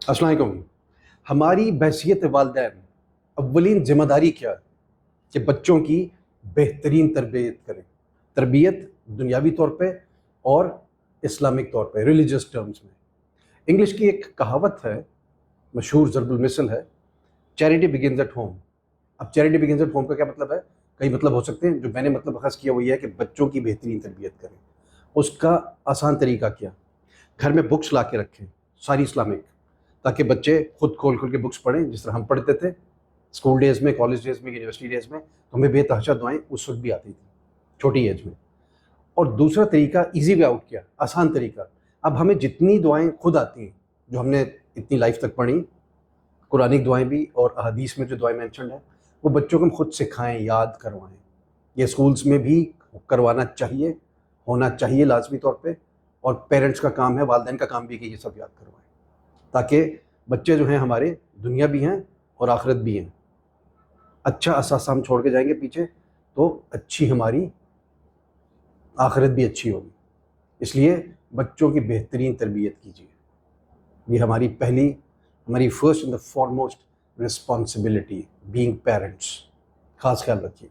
السلام علیکم. ہماری بحیثیت والدین اولین ذمہ داری کیا ہے کہ بچوں کی بہترین تربیت کریں. تربیت دنیاوی طور پہ اور اسلامک طور پہ، ریلیجس ٹرمز میں. انگلش کی ایک کہاوت ہے، مشہور ضرب المثل ہے، چیریٹی بگنز ایٹ ہوم. اب چیریٹی بگنز ایٹ ہوم کا کیا مطلب ہے؟ کئی مطلب ہو سکتے ہیں. جو میں نے مطلب اخذ کیا وہ یہ ہے کہ بچوں کی بہترین تربیت کریں. اس کا آسان طریقہ کیا؟ گھر میں بکس لا کے رکھیں، ساری اسلامک، تاکہ بچے خود کھول کے بکس پڑھیں جس طرح ہم پڑھتے تھے اسکول ڈیز میں، کالج ڈیز میں، یونیورسٹی ڈیز میں. تو ہمیں بے تحاشا دعائیں اس وقت بھی آتی تھیں چھوٹی ایج میں. اور دوسرا طریقہ ایزی وے آؤٹ کیا، آسان طریقہ. اب ہمیں جتنی دعائیں خود آتی ہیں جو ہم نے اتنی لائف تک پڑھی، قرآنک دعائیں بھی اور احادیث میں جو دعائیں مینشنڈ ہیں، وہ بچوں کو ہم خود سکھائیں، یاد کروائیں. یہ اسکولس میں بھی کروانا چاہیے، ہونا چاہیے لازمی طور پہ. اور پیرنٹس کا کام ہے، والدین کا کام بھی ہے کہ یہ سب یاد کروائیں، تاکہ بچے جو ہیں ہمارے دنیا بھی ہیں اور آخرت بھی ہیں. اچھا اثاثہ ہم چھوڑ کے جائیں گے پیچھے تو اچھی ہماری آخرت بھی اچھی ہوگی. اس لیے بچوں کی بہترین تربیت کیجیے. یہ ہماری first and the foremost responsibility being parents. خاص خیال رکھیے.